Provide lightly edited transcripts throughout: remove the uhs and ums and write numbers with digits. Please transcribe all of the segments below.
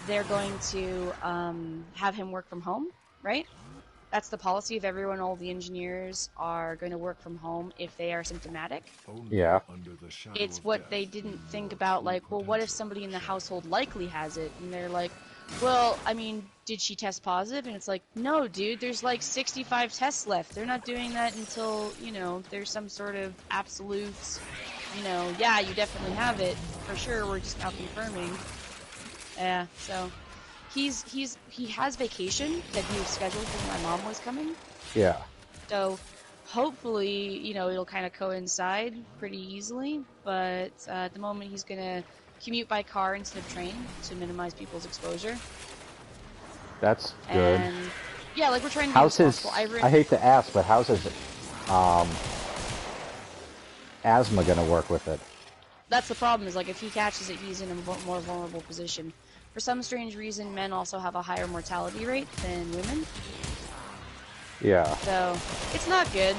they're going to have him work from home, right? That's the policy of everyone. All the engineers are going to work from home if they are symptomatic. Yeah. It's what they didn't think about, like, well, what if somebody in the household likely has it? And they're like, well, I mean, did she test positive? And it's like, no, dude, there's like 65 tests left. They're not doing that until, you know, there's some sort of absolute, you know, yeah, you definitely have it. For sure, we're just now confirming. Yeah, so he has vacation that he was scheduled when my mom was coming. Yeah. So hopefully, you know, it'll kind of coincide pretty easily. But at the moment, he's going to commute by car instead of train to minimize people's exposure. That's good. And yeah, like we're trying to how's be his, responsible. I hate to ask, but how's his asthma going to work with it? That's the problem, is like if he catches it, he's in a more vulnerable position. For some strange reason, men also have a higher mortality rate than women. Yeah. So it's not good.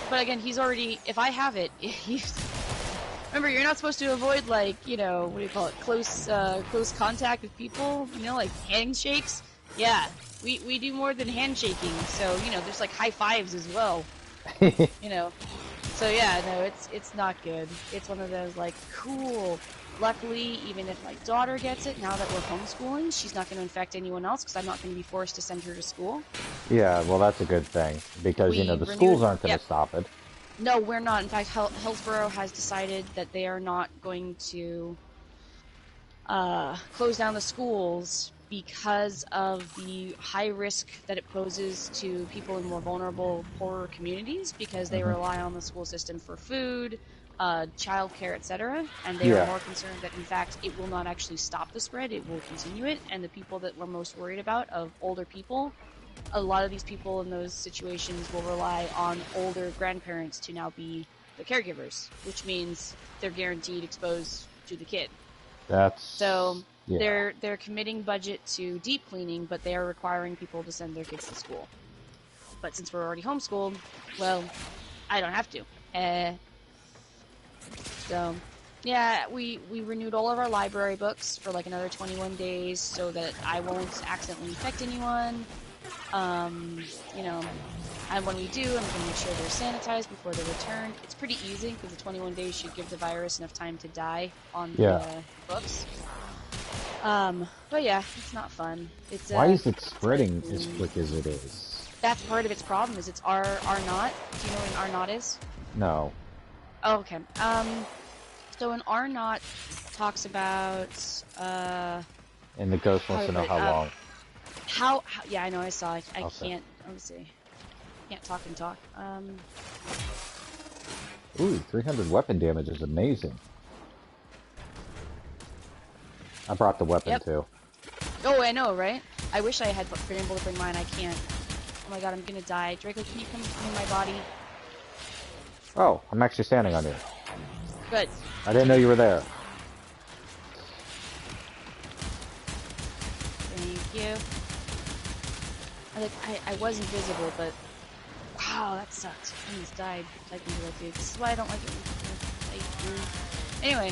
But again, he's already, if I have it, he's... Remember, you're not supposed to avoid, like, you know, what do you call it, close contact with people, you know, like handshakes. Yeah, we do more than handshaking, so, you know, there's like high fives as well, you know. So yeah, no, it's not good. It's one of those, like, cool. Luckily, even if my daughter gets it, now that we're homeschooling, she's not going to infect anyone else because I'm not going to be forced to send her to school. Yeah, well, that's a good thing, because, you know, the schools aren't going to stop it. No, we're not. In fact, Hillsborough has decided that they are not going to close down the schools because of the high risk that it poses to people in more vulnerable, poorer communities, because they rely on the school system for food, childcare, etc. And they are more concerned that, in fact, it will not actually stop the spread, it will continue it. And the people that we're most worried about, of older people, a lot of these people in those situations will rely on older grandparents to now be the caregivers, which means they're guaranteed exposed to the kid. So they're committing budget to deep cleaning, but they are requiring people to send their kids to school. But since we're already homeschooled, well, I don't have to. So yeah, we renewed all of our library books for like another 21 days so that I won't accidentally infect anyone. You know, and when we do, I'm going to make sure they're sanitized before they're returned. It's pretty easy because the 21 days should give the virus enough time to die on the books. But yeah, it's not fun. It's why is it spreading as quick as it is? That's part of its problem. Is it's R naught. Do you know what an R naught is? No. Oh, okay. So an R naught talks about And the ghost wants to know how long. How yeah, I know, I saw it. I can't, let me see. Can't talk and talk. Ooh, 300 weapon damage is amazing. I brought the weapon too. Oh, I know, right? I wish I had been able to bring mine. I can't. Oh my god, I'm gonna die. Draco, can you come in my body? Oh, I'm actually standing on you. Good. I didn't know you were there. Thank you. I was invisible, but wow, that sucked. I almost died typing to that dude. This is why I don't like it. Anyway,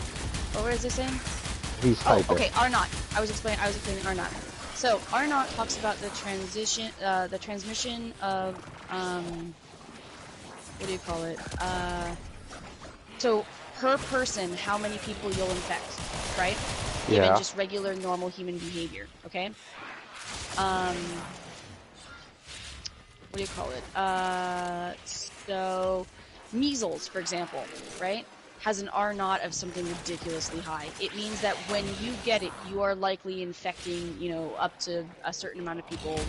what was I saying? He's typing. Oh, okay, R naught. I was explaining R naught. So R naught talks about the transmission of what do you call it? So per person, how many people you'll infect, right? Given just regular normal human behavior, okay? What do you call it? So measles, for example, right, has an R naught of something ridiculously high. It means that when you get it, you are likely infecting, you know, up to a certain amount of people.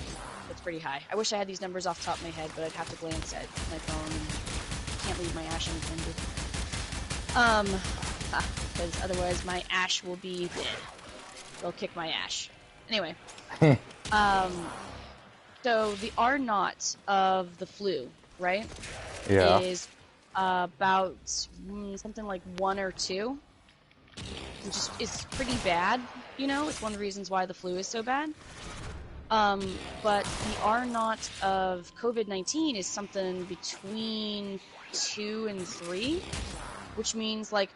That's pretty high. I wish I had these numbers off the top of my head, but I'd have to glance at my phone. Can't leave my ash unattended. Because otherwise my ash will be dead. They'll kick my ash. Anyway. So the R naught of the flu, right? Yeah. Is about something like 1 or 2, which is pretty bad. You know, it's one of the reasons why the flu is so bad. But the R naught of COVID-19 is something between 2 and 3, which means like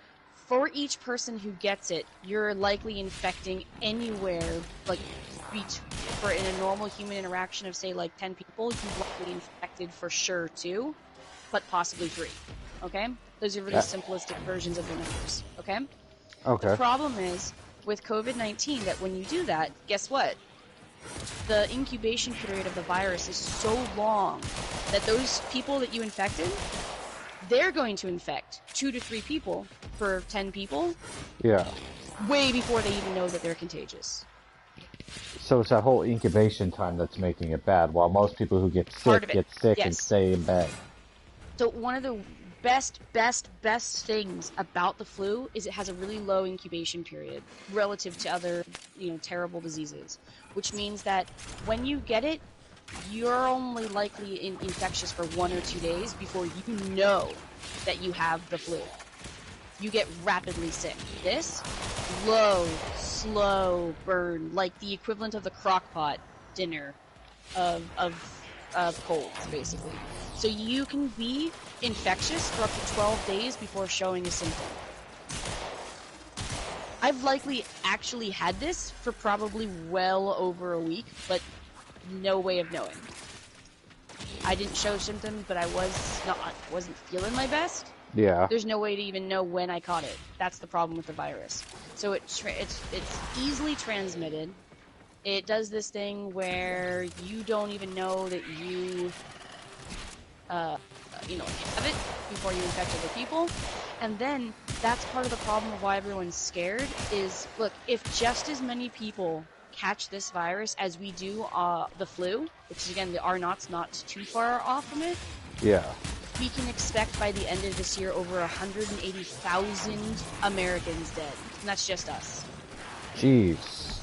for each person who gets it, you're likely infecting anywhere, like, for in a normal human interaction of, say, like 10 people, you've likely infected for sure 2, but possibly 3. Okay? Those are really simplistic versions of the numbers. Okay? Okay. The problem is, with COVID-19, that when you do that, guess what? The incubation period of the virus is so long that those people that you infected, they're going to infect 2 to 3 people per 10 people. Yeah. Way before they even know that they're contagious. So it's that whole incubation time that's making it bad, while most people who get sick and stay in bed. So one of the best things about the flu is it has a really low incubation period relative to other, terrible diseases, which means that when you get it, you're only likely infectious for 1 or 2 days before you know that you have the flu. You get rapidly sick. This, slow burn, like the equivalent of the crockpot dinner of colds, basically. So you can be infectious for up to 12 days before showing a symptom. I've likely actually had this for probably well over a week, but no way of knowing. I didn't show symptoms, but I wasn't feeling my best. Yeah. There's no way to even know when I caught it. That's the problem with the virus. So it's easily transmitted. It does this thing where you don't even know that you have it before you infect other people. And then that's part of the problem of why everyone's scared is, look, if just as many people catch this virus as we do the flu, which is, again, the R-naught's not too far off from it. Yeah. We can expect by the end of this year over 180,000 Americans dead. And that's just us. Jeez.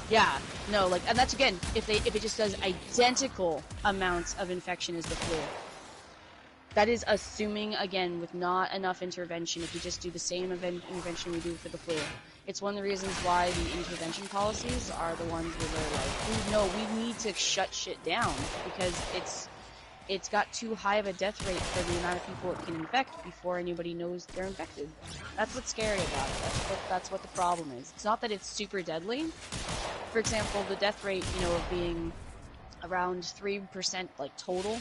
Yeah, no, and that's, again, if it just does identical amounts of infection as the flu. That is assuming, again, with not enough intervention, if we just do the same intervention we do for the flu. It's one of the reasons why the intervention policies are the ones where they're like, we need to shut shit down, because it's got too high of a death rate for the amount of people it can infect before anybody knows they're infected. That's what's scary about it. That's what the problem is. It's not that it's super deadly. For example, the death rate, of being around 3%, total,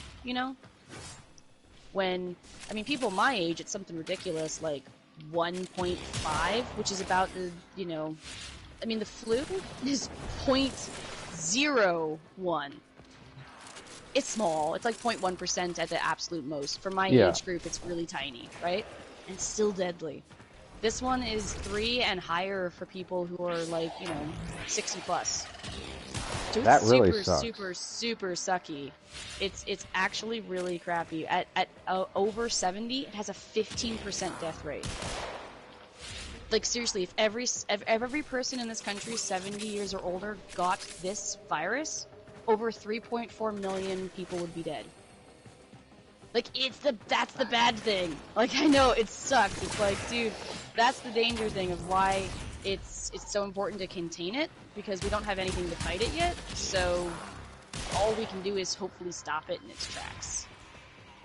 when, people my age, it's something ridiculous, like 1.5, which is about the, the flu is 0.01. It's small. It's like 0.1% at the absolute most. For my age group, it's really tiny, right? And still deadly. This one is 3 and higher for people who are 60 plus. So that it's really sucks. super sucky. It's actually really crappy. At over 70, it has a 15% death rate. Seriously, if every person in this country 70 years or older got this virus, over 3.4 million people would be dead. That's the bad thing. I know, it sucks. It's dude, that's the danger thing of why it's so important to contain it, because we don't have anything to fight it yet, so all we can do is hopefully stop it in its tracks.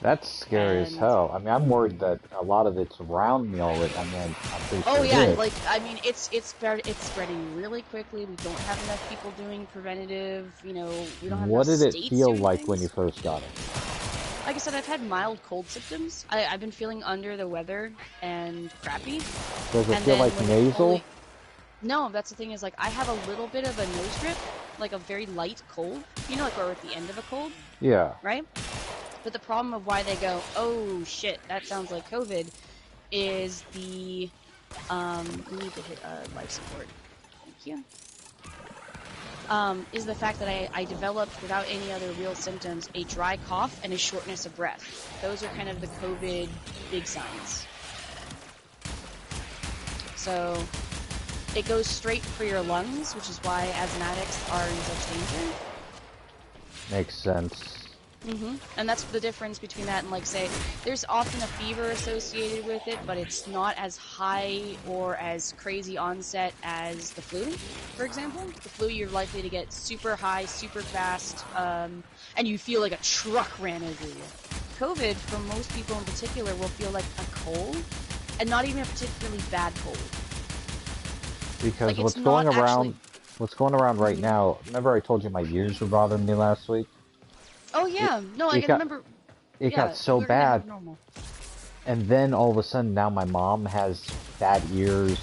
That's scary as hell. I'm worried that a lot of it's around me already. I'm pretty sure. Oh yeah, it's spreading really quickly. We don't have enough people doing preventative. We don't have. What enough did it feel doing like things. when you first got it? Like I said, I've had mild cold symptoms. I've been feeling under the weather and crappy. Does it feel like nasal? No, that's the thing is, I have a little bit of a nose drip, a very light cold. Where we're at the end of a cold. Yeah. Right? But the problem of why they go, oh shit, that sounds like COVID, is the, we need to hit life support. Thank you. Is the fact that I developed, without any other real symptoms, a dry cough and a shortness of breath. Those are kind of the COVID big signs. So, it goes straight for your lungs, which is why asthmatics are in such danger. Makes sense. And that's the difference between that and, say, there's often a fever associated with it, but it's not as high or as crazy onset as the flu, for example. The flu, you're likely to get super high, super fast, and you feel like a truck ran over you. COVID, for most people in particular, will feel like a cold, and not even a particularly bad cold. Because like, what's going around right mm-hmm. now, remember I told you my ears were bothering me last week? Oh yeah, no, I remember. It got so bad. Normal. And then all of a sudden now my mom has bad ears.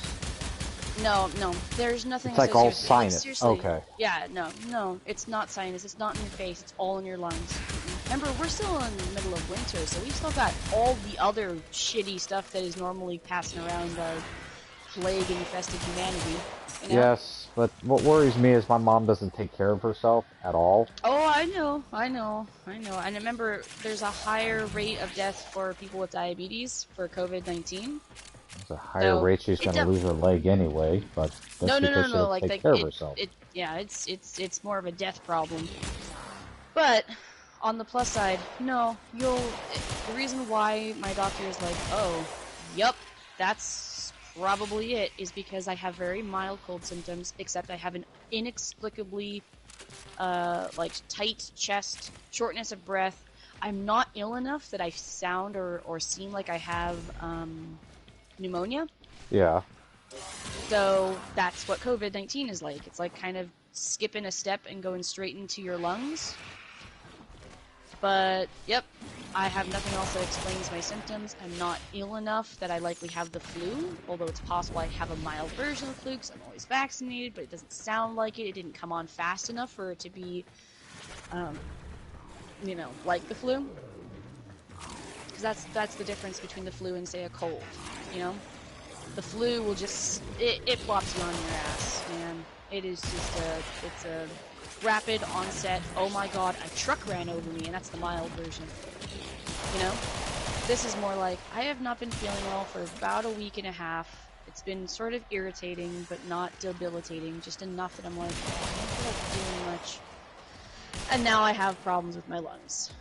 No, there's nothing. It's like all sinus. Like, seriously. Okay. Yeah, no, it's not sinus. It's not in your face. It's all in your lungs. Remember, we're still in the middle of winter, so we still got all the other shitty stuff that is normally passing around our plague-infested humanity. You know? Yes, but what worries me is my mom doesn't take care of herself at all. Oh, I know. And remember, there's a higher rate of death for people with diabetes for COVID-19. There's a higher rate she's going to lose her leg anyway, but that's because she doesn't take care of herself. It's more of a death problem. But on the plus side, no, the reason why my doctor is like, oh, yep, that's probably it, is because I have very mild cold symptoms, except I have an inexplicably, like, tight chest, shortness of breath. I'm not ill enough that I sound or seem like I have, pneumonia. Yeah. So that's what COVID-19 is like. It's like kind of skipping a step and going straight into your lungs. But, yep, I have nothing else that explains my symptoms. I'm not ill enough that I likely have the flu, although it's possible I have a mild version of the flu because I'm always vaccinated, but it doesn't sound like it. It didn't come on fast enough for it to be, you know, like the flu. Because that's the difference between the flu and, say, a cold, you know? The flu will just, it flops you on your ass, man. It is just it's a rapid onset, oh my god, a truck ran over me, and that's the mild version. You know? This is more like, I have not been feeling well for about a week and a half. It's been sort of irritating, but not debilitating, just enough that I'm like, oh, I don't feel like doing much. And now I have problems with my lungs.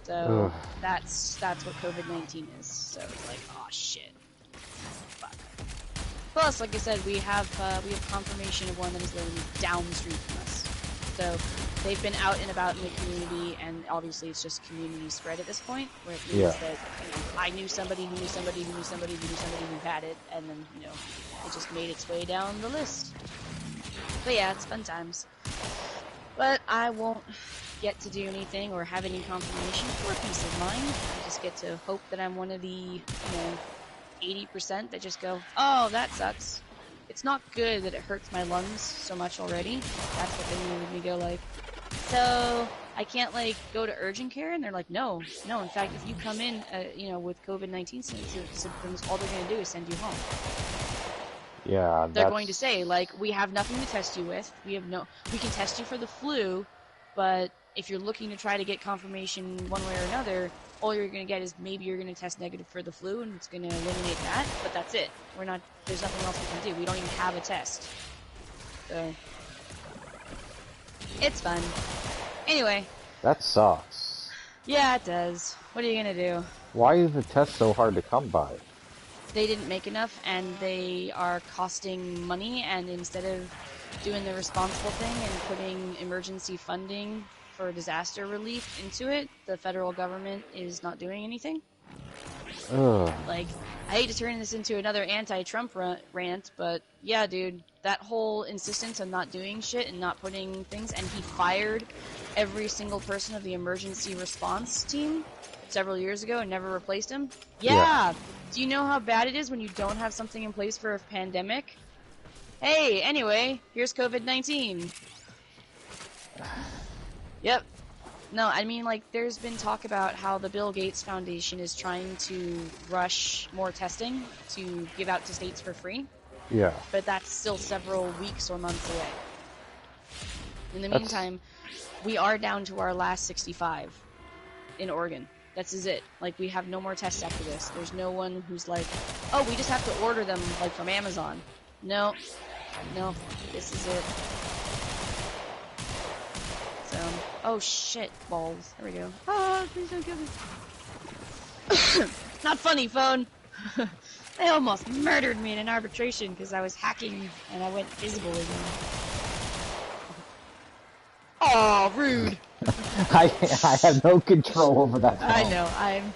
So, that's what COVID-19 is. So it's like, oh shit. Fuck. Plus, like I said, we have confirmation of one that is literally down the street from us. So they've been out and about in the community, and obviously it's just community spread at this point, where it means that, you know, I knew somebody who knew somebody who knew somebody who knew somebody who had it, and then, you know, it just made its way down the list. But yeah, it's fun times. But I won't get to do anything or have any confirmation for peace of mind. I just get to hope that I'm one of the, you know, 80% that just go, oh, that sucks. It's not good that it hurts my lungs so much already. That's what they made me go like, so I can't, like, go to urgent care? And they're like, no. In fact, if you come in, you know, with COVID-19 symptoms, all they're going to do is send you home. Yeah, they're going to say, like, we have nothing to test you with. We can test you for the flu, but if you're looking to try to get confirmation one way or another, all you're going to get is maybe you're going to test negative for the flu, and it's going to eliminate that, but that's it. There's nothing else we can do. We don't even have a test. So, it's fun. Anyway. That sucks. Yeah, it does. What are you going to do? Why is the test so hard to come by? They didn't make enough, and they are costing money, and instead of doing the responsible thing and putting emergency funding for disaster relief into it, the federal government is not doing anything. Ugh. Like, I hate to turn this into another anti-Trump rant, but yeah, dude, that whole insistence on not doing shit and not putting things, and he fired every single person of the emergency response team several years ago and never replaced him. Yeah! Do you know how bad it is when you don't have something in place for a pandemic? Hey, anyway, here's COVID-19. Yep. No, I mean, like, there's been talk about how the Bill Gates Foundation is trying to rush more testing to give out to states for free. Yeah. But that's still several weeks or months away. In the meantime, we are down to our last 65 in Oregon. That's it. Like, we have no more tests after this. There's no one who's like, oh, we just have to order them, like, from Amazon. No. No. This is it. So, oh shit, balls. There we go. Ah, please don't kill me. Not funny, phone. They almost murdered me in an arbitration because I was hacking and I went visible again. Oh, rude. I have no control over that phone. I know. I am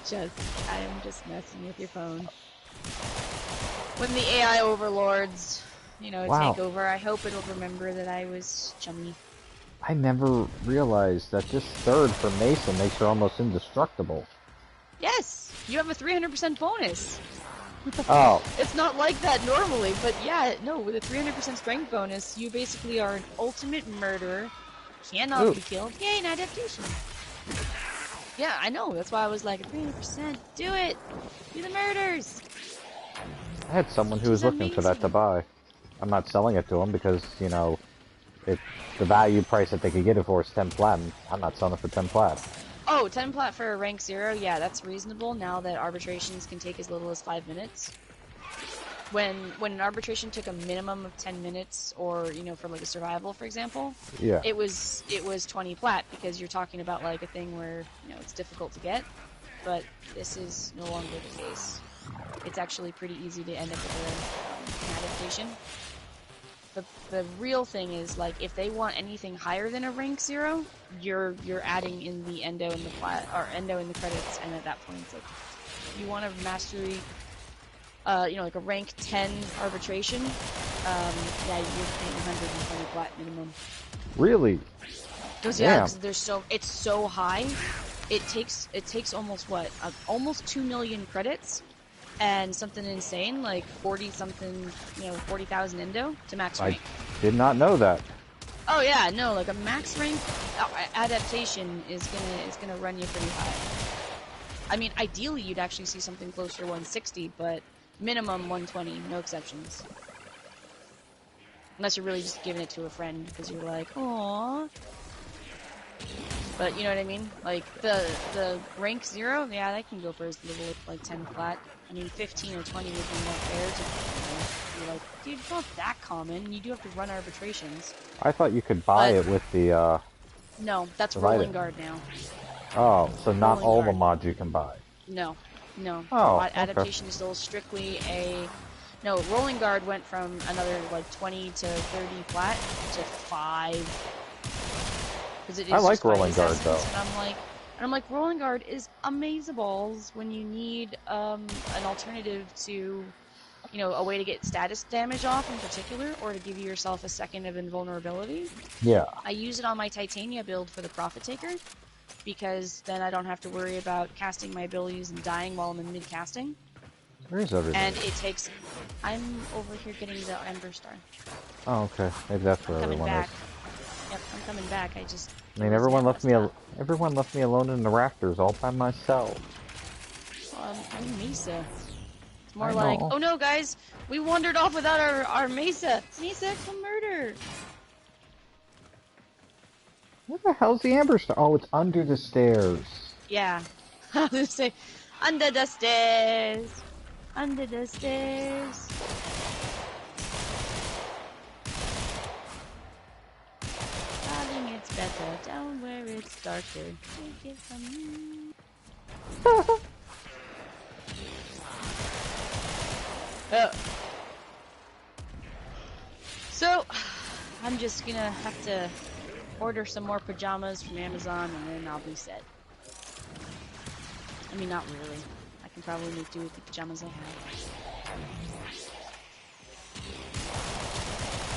just messing with your phone. When the AI overlords, you know, Wow. take over, I hope it'll remember that I was chummy. I never realized that this third for Mesa makes her almost indestructible. Yes! You have a 300% bonus! Oh. It's not like that normally, but yeah, no, with a 300% strength bonus, you basically are an ultimate murderer, cannot be killed. Yay, an adaptation! Yeah, I know, that's why I was like, 300%, do it! Do the murders! I had someone who was looking for that to buy. I'm not selling it to them because, you know, the value price that they could get it for is 10 platinum. I'm not selling it for 10 plat. Oh, 10 plat for a rank 0? Yeah, that's reasonable now that arbitrations can take as little as 5 minutes. When an arbitration took a minimum of 10 minutes, or, you know, for like a survival, for example, yeah, it was 20 plat, because you're talking about like a thing where, you know, it's difficult to get, but this is no longer the case. It's actually pretty easy to end up with an adaptation. The real thing is, like, if they want anything higher than a rank 0, you're adding in the endo and the plat, or endo in the credits, and at that point it's like, you want a mastery, you know, like a rank 10 arbitration, yeah, you're paying 120 plat minimum. Really? Because yeah, because it's so high, it takes almost what, almost 2 million credits, and something insane, like 40-something, you know, 40,000 endo to max rank. I did not know that. Oh yeah, no, like a max rank adaptation is gonna run you pretty high. I mean, ideally you'd actually see something closer to 160, but minimum 120, no exceptions. Unless you're really just giving it to a friend because you're like, aww. But you know what I mean? Like the rank 0, yeah, that can go for as little as like 10 plat. I mean, 15 or 20 would be more fair to, you know, you're like, dude, it's not that common. You do have to run arbitrations. I thought you could buy it with the, No, that's rolling guard now. Oh, so not all the mods you can buy. No. Oh, adaptation is still strictly a... No, rolling guard went from another, like, 20 to 30 plat to 5. I like rolling guard, though. And I'm like, rolling guard is amazeballs when you need an alternative to, you know, a way to get status damage off in particular, or to give yourself a second of invulnerability. Yeah. I use it on my Titania build for the Prophet Taker, because then I don't have to worry about casting my abilities and dying while I'm in mid-casting. Where's everything? And it takes... I'm over here getting the Ember Star. Oh, okay. Maybe that's where everyone is. Yep, I'm coming back. I mean, everyone left me alone in the rafters all by myself. I'm in Mesa. It's more like, oh no, guys, we wandered off without our Mesa. Mesa, come murder. Where the hell's the Amber Star? Oh, it's under the stairs. Yeah. I was gonna say, under the stairs. Under the stairs. Darling, it's better down where it's darker. Take it from me. So, I'm just gonna have to order some more pajamas from Amazon and then I'll be set. I mean, not really. I can probably make do with the pajamas I have.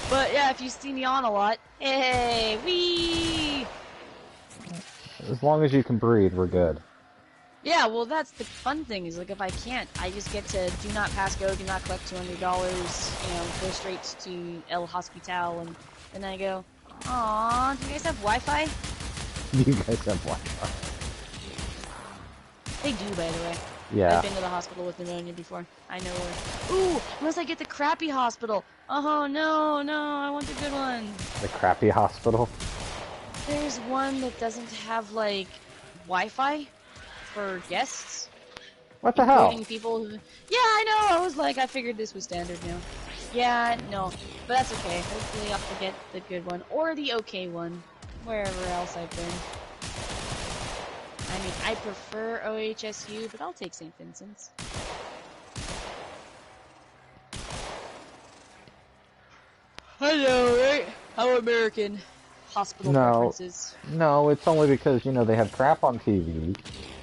But yeah, if you see me on a lot, hey, wee! As long as you can breathe, we're good. Yeah, well, that's the fun thing, is like, if I can't, I just get to do not pass go, do not collect $200, you know, go straight to El Hospital, and then I go, aww, do you guys have Wi-Fi? You guys have Wi-Fi. They do, by the way. Yeah. I've been to the hospital with pneumonia before. I know where. Ooh, unless I get the crappy hospital. Oh, no, I want the good one. The crappy hospital? There's one that doesn't have, like, Wi-Fi for guests. What the hell? People who... Yeah, I know. I was like, I figured this was standard now. Yeah, no, but that's okay. Hopefully I'll get the good one or the okay one wherever else I've been. I mean, I prefer OHSU, but I'll take St. Vincent's. I know, right? How American hospital preferences. No, it's only because, you know, they have crap on TV,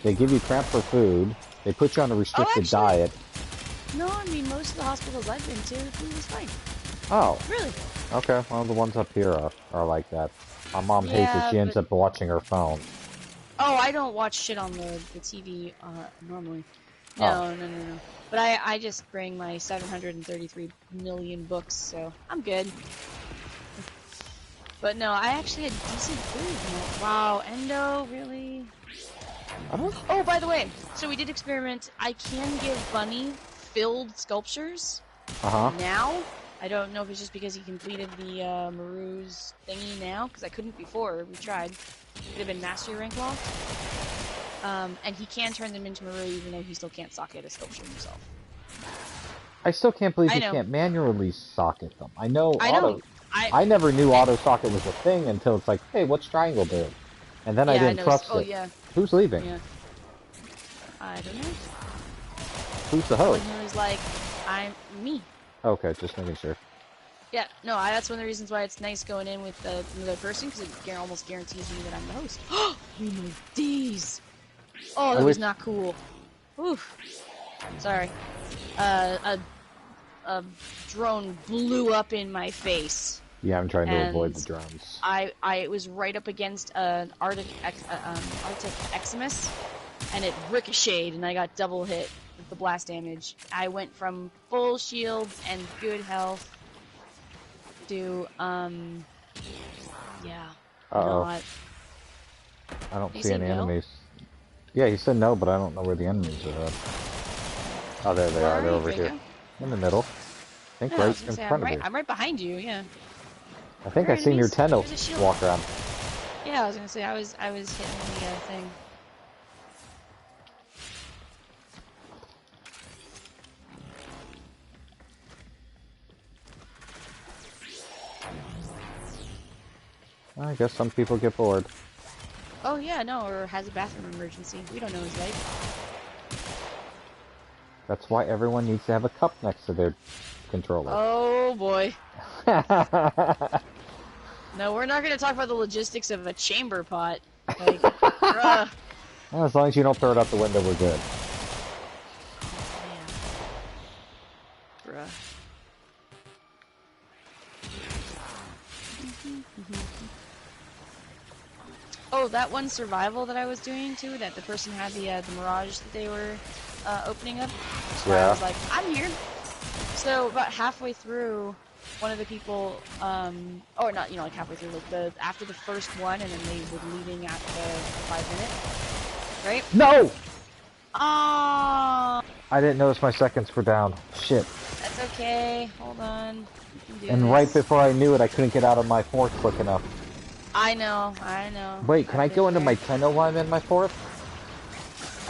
they give you crap for food, they put you on a restricted diet. No, I mean, most of the hospitals I've been to, the food was fine. Oh. Really? Okay, well, the ones up here are like that. My mom hates it. Yeah, She ends but... up watching her phone. Oh, I don't watch shit on the TV normally. Oh. No. But I just bring my 733 million books, so I'm good. But no, I actually had decent food. Wow, Endo, really? Oh, by the way, so we did experiment. I can give Bunny filled sculptures now. I don't know if it's just because he completed the Maru's thingy now, because I couldn't before. We tried. It would have been Mastery rank locked. And he can turn them into Maru, even though he still can't socket a sculpture himself. I still can't believe you can't manually socket them. I know. I never knew auto socket was a thing until it's like, hey, what's triangle do? And then I didn't trust it. Oh yeah. Who's leaving? Yeah. I don't know. Who's the host? Someone who was like, I'm me. Okay, just making sure. Yeah, no, that's one of the reasons why it's nice going in with another person, because it almost guarantees me that I'm the host. Oh my days! Oh, that was not cool. Oof. Sorry. A drone blew up in my face. Yeah, I'm trying to avoid the drones. I was right up against an Arctic Eximus, and it ricocheted, and I got double hit with the blast damage. I went from full shields and good health to, yeah. I don't see any enemies. Yeah, he said no, but I don't know where the enemies are at. Oh, there they are. They're over here. In the middle. I think right in front of you. I'm right behind you, yeah. I think I seen your Tendo walk around. Yeah, I was gonna say, I was hitting the thing. I guess some people get bored. Oh yeah, no, or has a bathroom emergency. We don't know his life. That's why everyone needs to have a cup next to their controller. Oh boy. No, we're not going to talk about the logistics of a chamber pot. Like, bruh. Well, as long as you don't throw it out the window, we're good. Oh, man. Bruh. Oh, that one survival that I was doing too, that the person had the Mirage that they were opening up. So I was like, I'm here. So about halfway through, one of the people, or not, you know, like halfway through, like after the first one, and then they were leaving after the 5 minutes, right? No! Ah! I didn't notice my seconds were down. Shit. That's okay. Hold on. And right before I knew it, I couldn't get out of my fourth quick enough. I know. Wait, can I go into my Tendo while I'm in my fourth?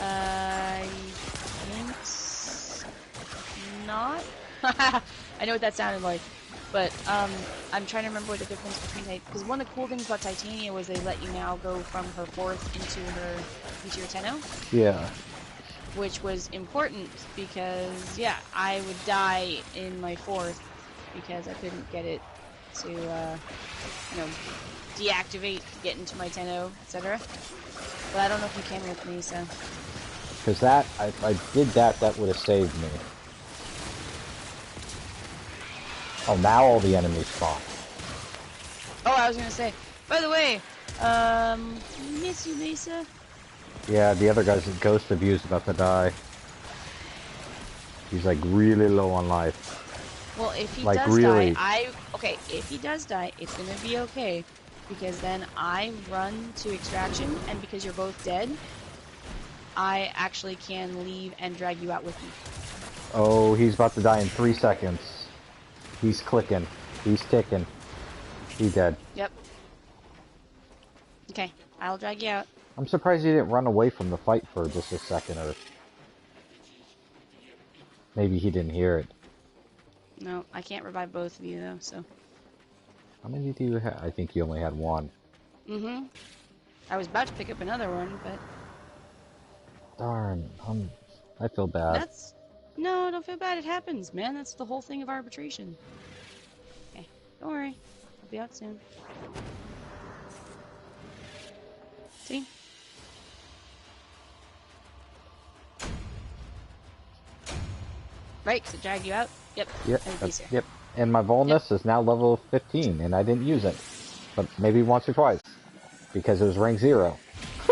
I think not. I know what that sounded like, but I'm trying to remember what the difference between because one of the cool things about Titania was they let you now go from her fourth into your Tenno. Yeah. Which was important because I would die in my fourth because I couldn't get it to deactivate, get into my Tenno, etc. But I don't know if you can with Mesa. Because that, I did that would have saved me. Oh, now all the enemies spawn. Oh, I was gonna say, by the way, miss you, Mesa. Yeah, the other guy's Ghost of You is about to die. He's like really low on life. Well, if he does die, if he does die, it's gonna be okay. Because then I run to extraction, and because you're both dead, I actually can leave and drag you out with me. Oh, he's about to die in 3 seconds. He's clicking. He's ticking. He's dead. Yep. Okay, I'll drag you out. I'm surprised he didn't run away from the fight for just a second, or maybe he didn't hear it. No, I can't revive both of you though, so. How many do you have? I think you only had one. Mm-hmm. I was about to pick up another one, but... Darn, I feel bad. No, don't feel bad. It happens, man. That's the whole thing of arbitration. Okay, don't worry. I'll be out soon. See? Right, because it dragged you out? Yep. Yep. And my vulness is now level 15, and I didn't use it. But maybe once or twice. Because it was rank 0.